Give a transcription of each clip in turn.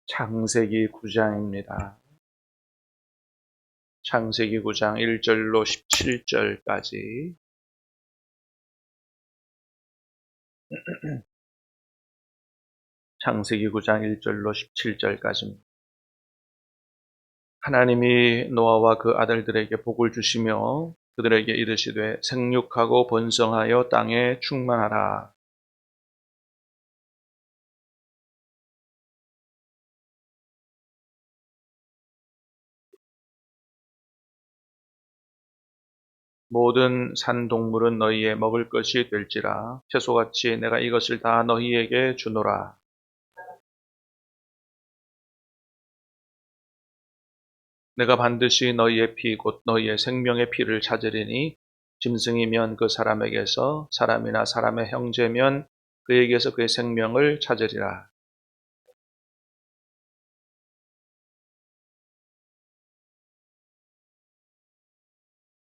창세기 9장입니다. 창세기 9장 1절로 17절까지. 창세기 9장 1절로 17절까지입니다. 하나님이 노아와 그 아들들에게 복을 주시며 그들에게 이르시되 생육하고 번성하여 땅에 충만하라. 모든 산 동물은 너희의 먹을 것이 될지라. 채소같이 내가 이것을 다 너희에게 주노라. 내가 반드시 너희의 피 곧 너희의 생명의 피를 찾으리니 짐승이면 그 사람에게서, 사람이나 사람의 형제면 그에게서 그의 생명을 찾으리라.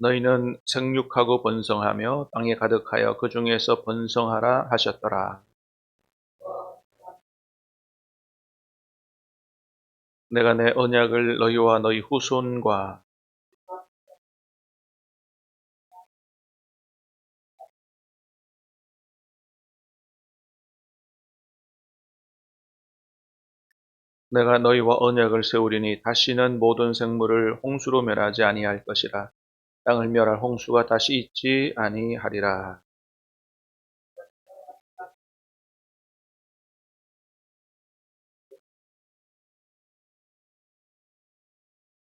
너희는 생육하고 번성하며 땅에 가득하여 그 중에서 번성하라 하셨더라. 내가 내 언약을 너희와 너희 후손과 내가 너희와 언약을 세우리니 다시는 모든 생물을 홍수로 멸하지 아니할 것이라. 땅을 멸할 홍수가 다시 있지 아니하리라.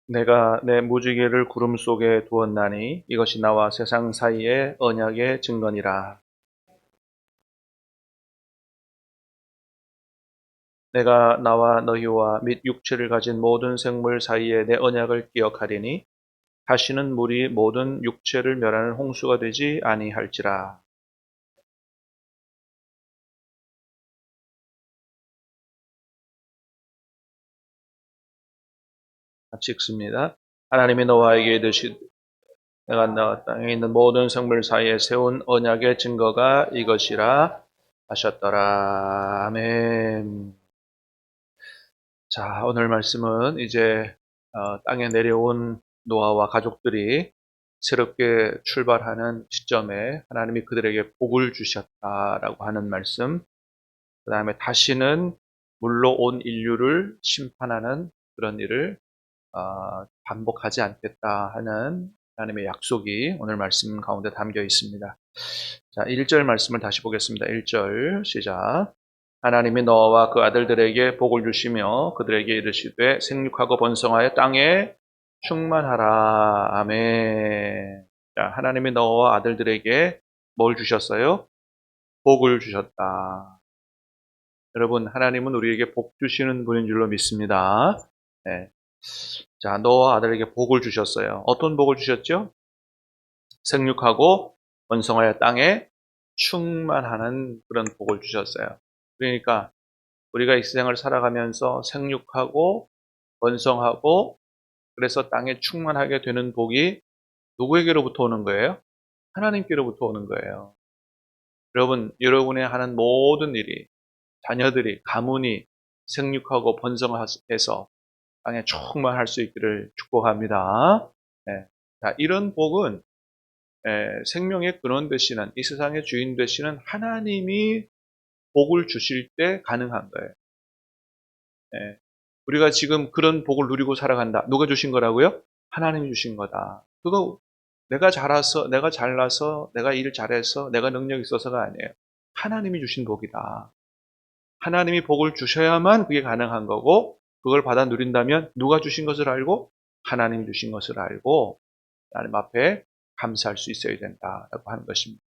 내가 내 무지개를 구름 속에 두었나니 이것이 나와 세상 사이의 언약의 증거니라. 내가 나와 너희와 및 육체를 가진 모든 생물 사이에 내 언약을 기억하리니 다시는 물이 모든 육체를 멸하는 홍수가 되지 아니할지라. 같이 읽습니다. 하나님이 노아에게 이르시되 내가 너 땅에 있는 모든 생물 사이에 세운 언약의 증거가 이것이라 하셨더라. 아멘. 자, 오늘 말씀은 이제 땅에 내려온 노아와 가족들이 새롭게 출발하는 시점에 하나님이 그들에게 복을 주셨다라고 하는 말씀, 그 다음에 다시는 물로 온 인류를 심판하는 그런 일을 반복하지 않겠다 하는 하나님의 약속이 오늘 말씀 가운데 담겨 있습니다. 자, 1절 말씀을 다시 보겠습니다. 1절 시작. 하나님이 노아와 그 아들들에게 복을 주시며 그들에게 이르시되 생육하고 번성하여 땅에 충만하라. 아멘. 자, 하나님이 노아와 아들들에게 뭘 주셨어요? 복을 주셨다. 여러분, 하나님은 우리에게 복 주시는 분인 줄로 믿습니다. 네. 자, 노아와 아들에게 복을 주셨어요. 어떤 복을 주셨죠? 생육하고 번성하여 땅에 충만하는 그런 복을 주셨어요. 그러니까 우리가 이 세상을 살아가면서 생육하고 번성하고 그래서 땅에 충만하게 되는 복이 누구에게로부터 오는 거예요? 하나님께로부터 오는 거예요. 여러분, 여러분의 하는 모든 일이 자녀들이 가문이 생육하고 번성해서 땅에 충만할 수 있기를 축복합니다. 네. 자, 이런 복은 생명의 근원 되시는 이 세상의 주인 되시는 하나님이 복을 주실 때 가능한 거예요. 우리가 지금 그런 복을 누리고 살아간다. 누가 주신 거라고요? 하나님이 주신 거다. 그거 내가 잘나서, 내가 일 잘해서, 내가 능력이 있어서가 아니에요. 하나님이 주신 복이다. 하나님이 복을 주셔야만 그게 가능한 거고, 그걸 받아 누린다면 누가 주신 것을 알고? 하나님이 주신 것을 알고, 하나님 앞에 감사할 수 있어야 된다라고 하는 것입니다.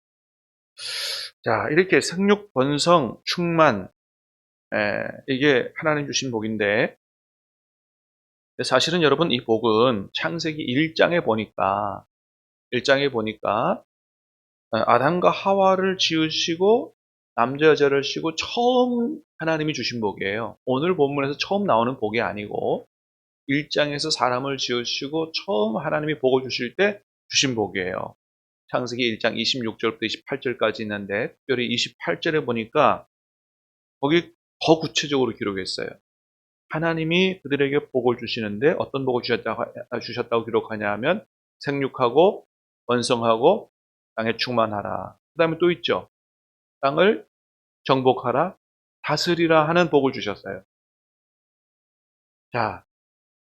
자, 이렇게 생육, 번성, 충만, 이게 하나님 주신 복인데, 사실은 여러분 이 복은 창세기 1장에 보니까 아담과 하와를 지으시고 남자 여자를 씌고 처음 하나님이 주신 복이에요. 오늘 본문에서 처음 나오는 복이 아니고 1장에서 사람을 지으시고 처음 하나님이 복을 주실 때 주신 복이에요. 창세기 1장 26절부터 28절까지 있는데 특별히 28절에 보니까 거기 더 구체적으로 기록했어요. 하나님이 그들에게 복을 주시는데 어떤 복을 주셨다고 기록하냐 하면 생육하고 번성하고 땅에 충만하라. 그 다음에 또 있죠. 땅을 정복하라, 다스리라 하는 복을 주셨어요. 자,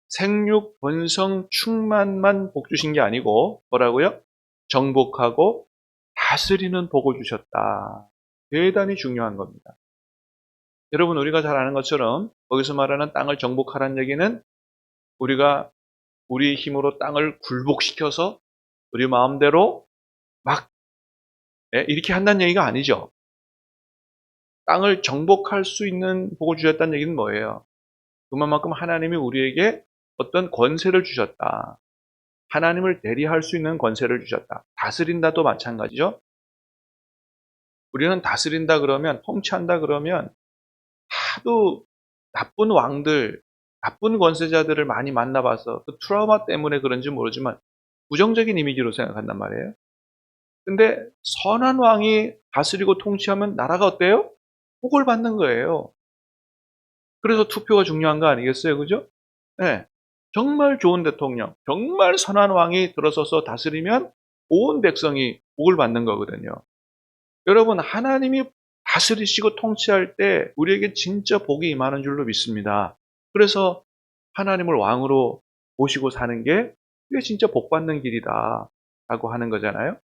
생육, 번성, 충만만 복 주신 게 아니고 뭐라고요? 정복하고 다스리는 복을 주셨다. 대단히 중요한 겁니다. 여러분, 우리가 잘 아는 것처럼 거기서 말하는 땅을 정복하라는 얘기는 우리가 우리 힘으로 땅을 굴복시켜서 우리 마음대로 막 이렇게 한다는 얘기가 아니죠. 땅을 정복할 수 있는 복을 주셨다는 얘기는 뭐예요? 그만큼 하나님이 우리에게 어떤 권세를 주셨다. 하나님을 대리할 수 있는 권세를 주셨다. 다스린다도 마찬가지죠. 우리는 다스린다 그러면, 통치한다 그러면 하도 나쁜 왕들, 나쁜 권세자들을 많이 만나봐서 그 트라우마 때문에 그런지 모르지만 부정적인 이미지로 생각한단 말이에요. 근데 선한 왕이 다스리고 통치하면 나라가 어때요? 복을 받는 거예요. 그래서 투표가 중요한 거 아니겠어요? 그죠? 네. 정말 좋은 대통령, 정말 선한 왕이 들어서서 다스리면 온 백성이 복을 받는 거거든요. 여러분, 하나님이 다스리시고 통치할 때 우리에게 진짜 복이 임하는 줄로 믿습니다. 그래서 하나님을 왕으로 모시고 사는 게 그게 진짜 복 받는 길이다 라고 하는 거잖아요.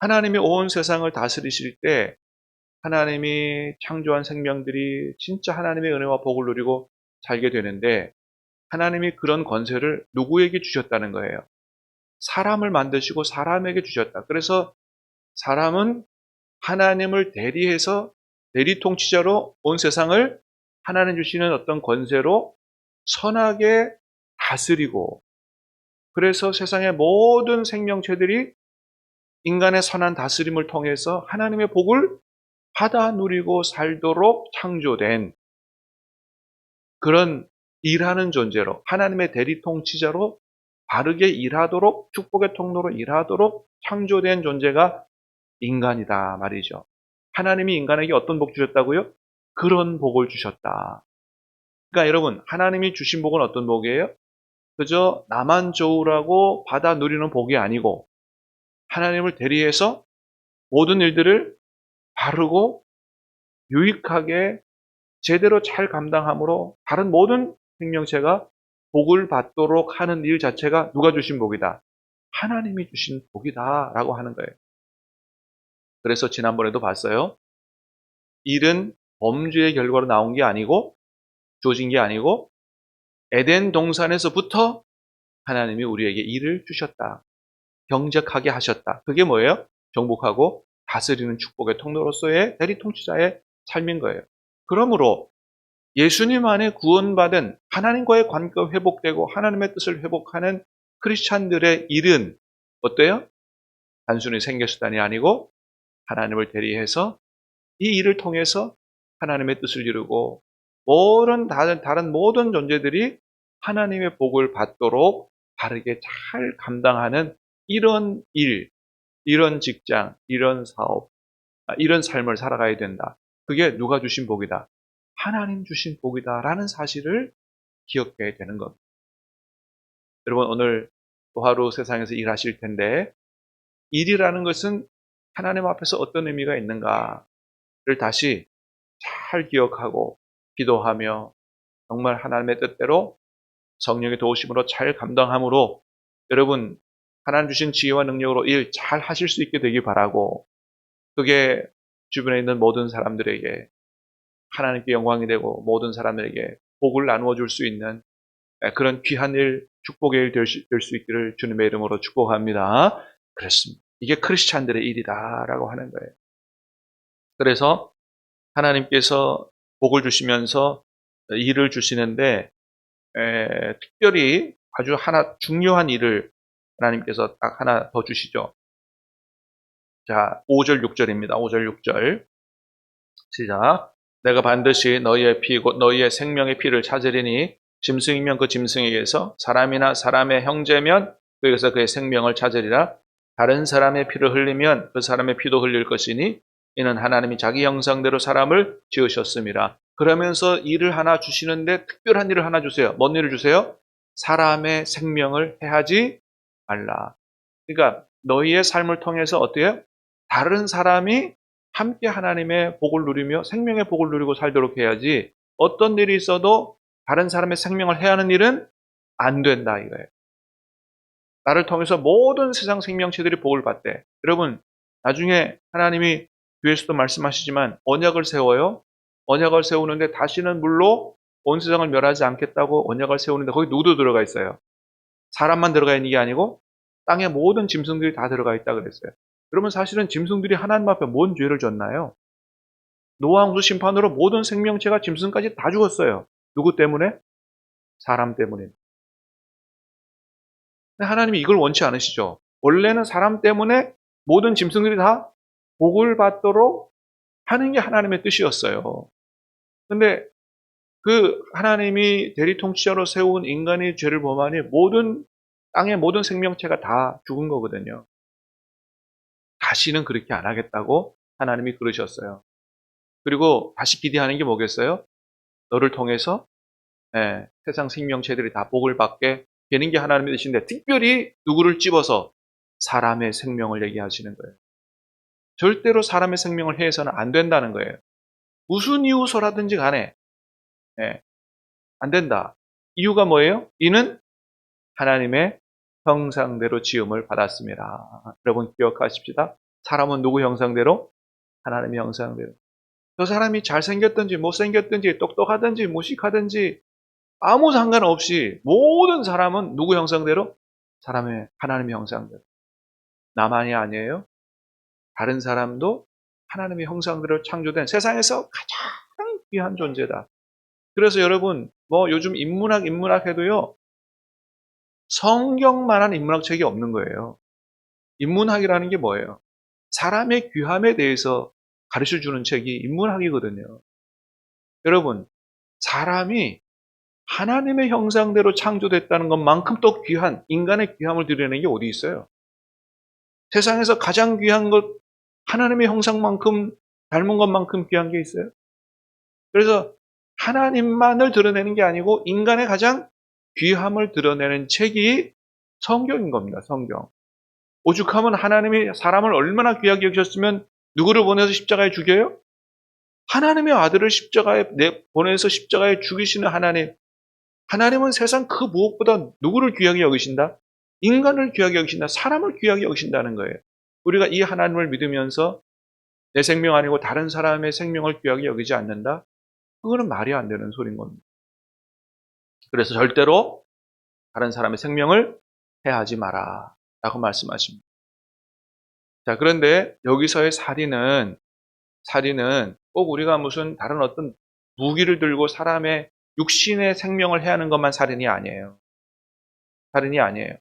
하나님이 온 세상을 다스리실 때 하나님이 창조한 생명들이 진짜 하나님의 은혜와 복을 누리고 살게 되는데 하나님이 그런 권세를 누구에게 주셨다는 거예요? 사람을 만드시고 사람에게 주셨다. 그래서 사람은 하나님을 대리해서 대리 통치자로 온 세상을 하나님 주시는 어떤 권세로 선하게 다스리고 그래서 세상의 모든 생명체들이 인간의 선한 다스림을 통해서 하나님의 복을 받아 누리고 살도록 창조된 그런 일하는 존재로 하나님의 대리 통치자로 바르게 일하도록 축복의 통로로 일하도록 창조된 존재가 인간이다 말이죠. 하나님이 인간에게 어떤 복 주셨다고요? 그런 복을 주셨다. 그러니까 여러분, 하나님이 주신 복은 어떤 복이에요? 그저 나만 좋으라고 받아 누리는 복이 아니고 하나님을 대리해서 모든 일들을 바르고 유익하게 제대로 잘 감당함으로 다른 모든 생명체가 복을 받도록 하는 일 자체가 누가 주신 복이다? 하나님이 주신 복이다 라고 하는 거예요. 그래서 지난번에도 봤어요. 일은 범죄의 결과로 나온 게 아니고 주어진 게 아니고 에덴 동산에서부터 하나님이 우리에게 일을 주셨다. 경작하게 하셨다. 그게 뭐예요? 정복하고 다스리는 축복의 통로로서의 대리 통치자의 삶인 거예요. 그러므로 예수님 안에 구원받은 하나님과의 관계가 회복되고 하나님의 뜻을 회복하는 크리스찬들의 일은 어때요? 단순히 생계수단이 아니고 하나님을 대리해서 이 일을 통해서 하나님의 뜻을 이루고 다른 모든 존재들이 하나님의 복을 받도록 바르게 잘 감당하는 이런 일, 이런 직장, 이런 사업, 이런 삶을 살아가야 된다. 그게 누가 주신 복이다? 하나님 주신 복이다라는 사실을 기억해야 되는 겁니다. 여러분, 오늘 또 하루 세상에서 일하실 텐데 일이라는 것은 하나님 앞에서 어떤 의미가 있는가를 다시 잘 기억하고 기도하며 정말 하나님의 뜻대로 성령의 도우심으로 잘 감당함으로 여러분 하나님 주신 지혜와 능력으로 일 잘 하실 수 있게 되기 바라고 그게 주변에 있는 모든 사람들에게 하나님께 영광이 되고 모든 사람들에게 복을 나누어 줄 수 있는 그런 귀한 일, 축복의 일 될 수 있기를 주님의 이름으로 축복합니다. 그렇습니다. 이게 크리스찬들의 일이다라고 하는 거예요. 그래서 하나님께서 복을 주시면서 일을 주시는데 특별히 아주 하나 중요한 일을 하나님께서 딱 하나 더 주시죠. 자, 5절 6절입니다. 5절 6절 시작. 내가 반드시 너희의 피 곧 너희의 생명의 피를 찾으리니 짐승이면 그 짐승에게서 사람이나 사람의 형제면 그에게서 그의 생명을 찾으리라. 다른 사람의 피를 흘리면 그 사람의 피도 흘릴 것이니 이는 하나님이 자기 형상대로 사람을 지으셨음이라. 그러면서 일을 하나 주시는데 특별한 일을 하나 주세요. 뭔 일을 주세요? 사람의 생명을 해하지 말라. 그러니까 너희의 삶을 통해서 어때요? 다른 사람이 함께 하나님의 복을 누리며 생명의 복을 누리고 살도록 해야지, 어떤 일이 있어도 다른 사람의 생명을 해하는 일은 안 된다 이거예요. 나를 통해서 모든 세상 생명체들이 복을 받대. 여러분, 나중에 하나님이 교회에서도 말씀하시지만 언약을 세워요. 언약을 세우는데 다시는 물로 온 세상을 멸하지 않겠다고 언약을 세우는데 거기 누구도 들어가 있어요? 사람만 들어가 있는 게 아니고 땅의 모든 짐승들이 다 들어가 있다 그랬어요. 그러면 사실은 짐승들이 하나님 앞에 뭔 죄를 졌나요? 노아 홍수 심판으로 모든 생명체가 짐승까지 다 죽었어요. 누구 때문에? 사람 때문에. 하나님이 이걸 원치 않으시죠. 원래는 사람 때문에 모든 짐승들이 다 복을 받도록 하는 게 하나님의 뜻이었어요. 근데 그 하나님이 대리통치자로 세운 인간이 죄를 범하니 모든 땅의 모든 생명체가 다 죽은 거거든요. 다시는 그렇게 안 하겠다고 하나님이 그러셨어요. 그리고 다시 기대하는 게 뭐겠어요? 너를 통해서 세상 생명체들이 다 복을 받게 되는 게 하나님의 뜻인데, 특별히 누구를 집어서 사람의 생명을 얘기하시는 거예요. 절대로 사람의 생명을 해서는 안 된다는 거예요. 무슨 이유서라든지 간에 안 된다. 이유가 뭐예요? 이는 하나님의 형상대로 지음을 받았습니다. 여러분 기억하십시다. 사람은 누구 형상대로? 하나님의 형상대로. 저 사람이 잘생겼든지 못생겼든지 똑똑하든지 무식하든지 아무 상관없이 모든 사람은 누구 형상대로? 하나님의 형상대로. 나만이 아니에요. 다른 사람도 하나님의 형상대로 창조된 세상에서 가장 귀한 존재다. 그래서 여러분, 요즘 인문학 해도요, 성경만한 인문학 책이 없는 거예요. 인문학이라는 게 뭐예요? 사람의 귀함에 대해서 가르쳐 주는 책이 인문학이거든요. 여러분, 사람이 하나님의 형상대로 창조됐다는 것만큼 또 귀한, 인간의 귀함을 드러내는 게 어디 있어요? 세상에서 가장 귀한 것, 하나님의 형상만큼, 닮은 것만큼 귀한 게 있어요? 그래서 하나님만을 드러내는 게 아니고 인간의 가장 귀함을 드러내는 책이 성경인 겁니다. 성경. 오죽하면 하나님이 사람을 얼마나 귀하게 여기셨으면 누구를 보내서 십자가에 죽여요? 하나님의 아들을 십자가에 보내서 십자가에 죽이시는 하나님. 하나님은 세상 그 무엇보다 누구를 귀하게 여기신다? 인간을 귀하게 여기신다. 사람을 귀하게 여기신다는 거예요. 우리가 이 하나님을 믿으면서 내 생명 아니고 다른 사람의 생명을 귀하게 여기지 않는다? 그거는 말이 안 되는 소리인 겁니다. 그래서 절대로 다른 사람의 생명을 해하지 마라 라고 말씀하십니다. 자, 그런데 여기서의 살인은 꼭 우리가 무슨 다른 어떤 무기를 들고 사람의 육신의 생명을 해하는 것만 살인이 아니에요. 살인이 아니에요.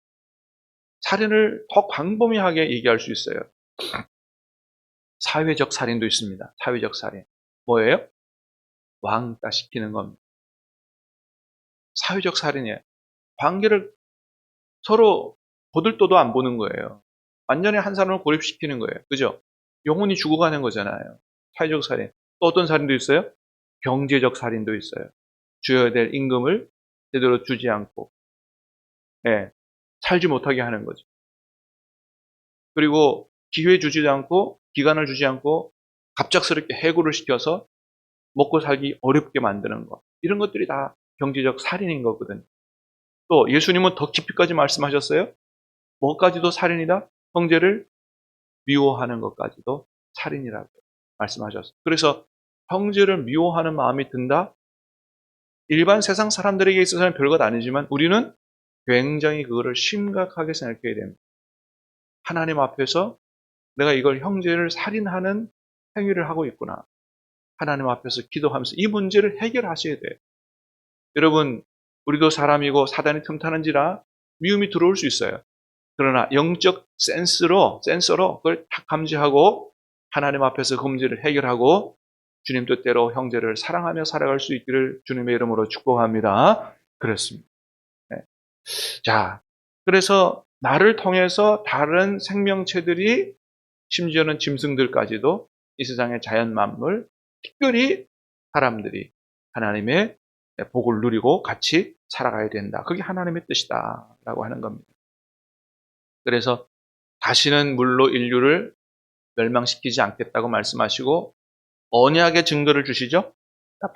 살인을 더 광범위하게 얘기할 수 있어요. 사회적 살인도 있습니다. 사회적 살인. 뭐예요? 왕따 시키는 겁니다. 사회적 살인이에요. 관계를 서로 보들떠도 안 보는 거예요. 완전히 한 사람을 고립시키는 거예요. 그죠? 영혼이 죽어가는 거잖아요. 사회적 살인. 또 어떤 살인도 있어요? 경제적 살인도 있어요. 줘야 될 임금을 제대로 주지 않고, 살지 못하게 하는 거죠. 그리고 기회 주지 않고, 기간을 주지 않고, 갑작스럽게 해고를 시켜서 먹고 살기 어렵게 만드는 것. 이런 것들이 다 경제적 살인인 거거든요. 또 예수님은 더 깊이까지 말씀하셨어요. 뭐까지도 살인이다? 형제를 미워하는 것까지도 살인이라고 말씀하셨어요. 그래서 형제를 미워하는 마음이 든다? 일반 세상 사람들에게 있어서는 별것 아니지만 우리는 굉장히 그거를 심각하게 생각해야 됩니다. 하나님 앞에서 내가 이걸 형제를 살인하는 행위를 하고 있구나. 하나님 앞에서 기도하면서 이 문제를 해결하셔야 돼요. 여러분, 우리도 사람이고 사단이 틈타는지라 미움이 들어올 수 있어요. 그러나 영적 센서로 그걸 딱 감지하고 하나님 앞에서 그 문제를 해결하고 주님 뜻대로 형제를 사랑하며 살아갈 수 있기를 주님의 이름으로 축복합니다. 그렇습니다. 네. 자, 그래서 나를 통해서 다른 생명체들이, 심지어는 짐승들까지도 이 세상의 자연 만물, 특별히 사람들이 하나님의 복을 누리고 같이 살아가야 된다. 그게 하나님의 뜻이다 라고 하는 겁니다. 그래서 다시는 물로 인류를 멸망시키지 않겠다고 말씀하시고 언약의 증거를 주시죠.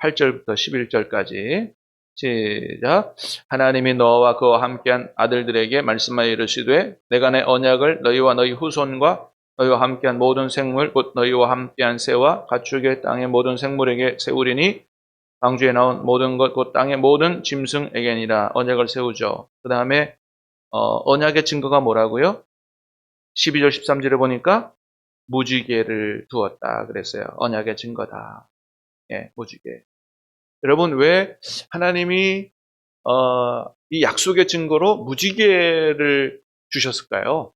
8절부터 11절까지 시작. 하나님이 너와 그와 함께한 아들들에게 말씀하여 이르시되 내가 내 언약을 너희와 너희 후손과 너희와 함께한 모든 생물 곧 너희와 함께한 새와 가축의 땅의 모든 생물에게 세우리니 방주에 나온 모든 것 곧 땅의 모든 짐승에게니라. 언약을 세우죠. 그 다음에 언약의 증거가 뭐라고요? 12절 13절에 보니까 무지개를 두었다 그랬어요. 언약의 증거다. 예, 무지개. 여러분 왜 하나님이 이 약속의 증거로 무지개를 주셨을까요?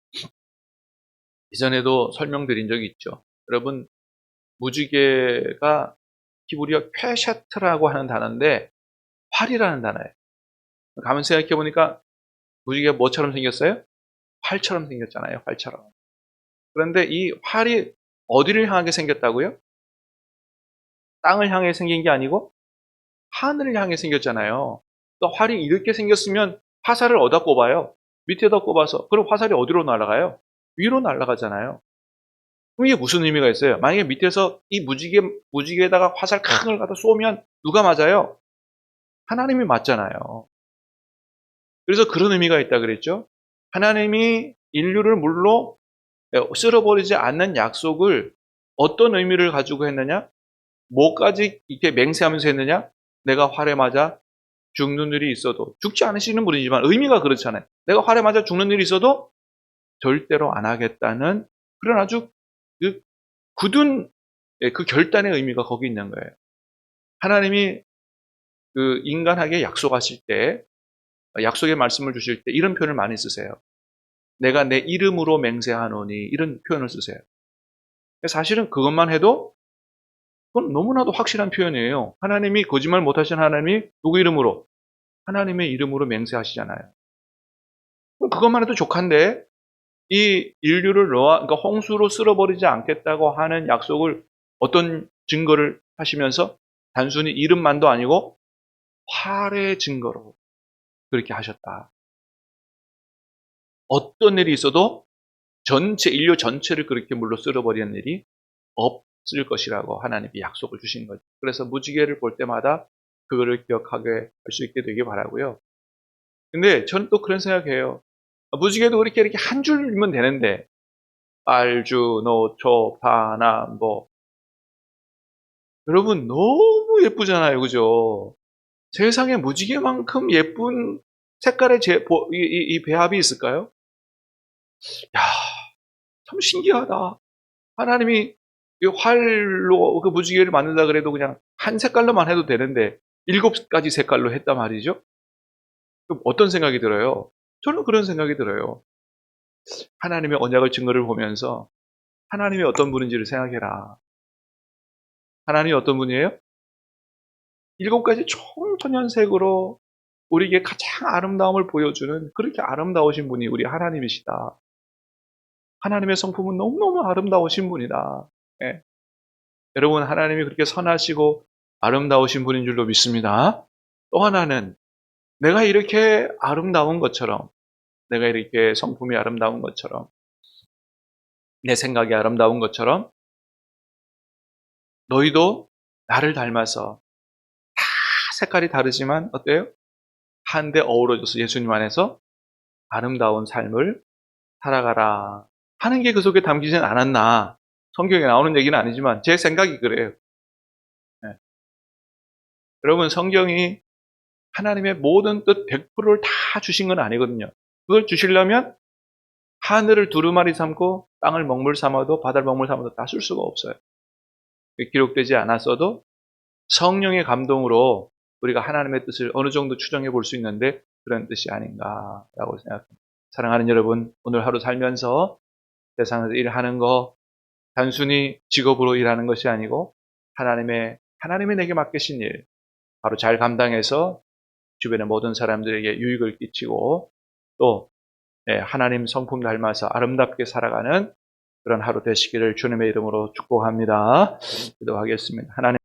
이전에도 설명드린 적이 있죠. 여러분 무지개가 히브리어 퀘샤트라고 하는 단어인데 활이라는 단어예요. 가만 생각해 보니까 무지개가 뭐처럼 생겼어요? 활처럼 생겼잖아요. 활처럼. 그런데 이 활이 어디를 향하게 생겼다고요? 땅을 향해 생긴 게 아니고 하늘을 향해 생겼잖아요. 또 활이 이렇게 생겼으면 화살을 어디다 꼽아요? 밑에다 꼽아서. 그럼 화살이 어디로 날아가요? 위로 날아가잖아요. 그럼 이게 무슨 의미가 있어요? 만약에 밑에서 이 무지개에다가 화살 큰 걸 갖다 쏘면 누가 맞아요? 하나님이 맞잖아요. 그래서 그런 의미가 있다 그랬죠. 하나님이 인류를 물로 쓸어버리지 않는 약속을 어떤 의미를 가지고 했느냐? 뭐까지 이렇게 맹세하면서 했느냐? 내가 활에 맞아 죽는 일이 있어도, 죽지 않으시는 분이지만 의미가 그렇잖아요. 내가 활에 맞아 죽는 일이 있어도 절대로 안 하겠다는 그런 아주 그 굳은 그 결단의 의미가 거기 있는 거예요. 하나님이 그 인간에게 약속하실 때, 약속의 말씀을 주실 때 이런 표현을 많이 쓰세요. 내가 내 이름으로 맹세하노니, 이런 표현을 쓰세요. 사실은 그것만 해도 그건 너무나도 확실한 표현이에요. 하나님이 거짓말 못하신 하나님이 누구 이름으로? 하나님의 이름으로 맹세하시잖아요. 그것만 해도 족한데 이 인류를 그러니까 홍수로 쓸어버리지 않겠다고 하는 약속을 어떤 증거를 하시면서 단순히 이름만도 아니고 활의 증거로 그렇게 하셨다. 어떤 일이 있어도 인류 전체를 그렇게 물로 쓸어버리는 일이 없을 것이라고 하나님이 약속을 주신 거죠. 그래서 무지개를 볼 때마다 그거를 기억하게 할 수 있게 되길 바라고요. 근데 저는 또 그런 생각해요. 무지개도 이렇게 한 줄이면 되는데 빨주, 노초, 파남, 여러분 너무 예쁘잖아요, 그죠? 세상에 무지개만큼 예쁜 색깔의 이 배합이 있을까요? 야, 참 신기하다. 하나님이 이 활로 그 무지개를 만든다 그래도 그냥 한 색깔로만 해도 되는데 7가지 색깔로 했단 말이죠. 그럼 어떤 생각이 들어요? 저는 그런 생각이 들어요. 하나님의 언약을 증거를 보면서 하나님이 어떤 분인지를 생각해라. 하나님이 어떤 분이에요? 7가지 총천연색으로 우리에게 가장 아름다움을 보여주는 그렇게 아름다우신 분이 우리 하나님이시다. 하나님의 성품은 너무너무 아름다우신 분이다. 예. 여러분 하나님이 그렇게 선하시고 아름다우신 분인 줄로 믿습니다. 또 하나는 내가 이렇게 아름다운 것처럼, 내가 이렇게 성품이 아름다운 것처럼, 내 생각이 아름다운 것처럼 너희도 나를 닮아서 다 색깔이 다르지만 어때요? 한데 어우러져서 예수님 안에서 아름다운 삶을 살아가라 하는 게 그 속에 담기진 않았나. 성경에 나오는 얘기는 아니지만 제 생각이 그래요. 네. 여러분 성경이 하나님의 모든 뜻 100%를 다 주신 건 아니거든요. 그걸 주시려면 하늘을 두루마리 삼고 땅을 먹물 삼아도 바다를 먹물 삼아도 다 쓸 수가 없어요. 기록되지 않았어도 성령의 감동으로 우리가 하나님의 뜻을 어느 정도 추정해 볼 수 있는데 그런 뜻이 아닌가라고 생각합니다. 사랑하는 여러분, 오늘 하루 살면서 세상에서 일하는 거 단순히 직업으로 일하는 것이 아니고 하나님이 내게 맡기신 일 바로 잘 감당해서 주변의 모든 사람들에게 유익을 끼치고 또 하나님 성품 닮아서 아름답게 살아가는 그런 하루 되시기를 주님의 이름으로 축복합니다. 기도하겠습니다. 하나님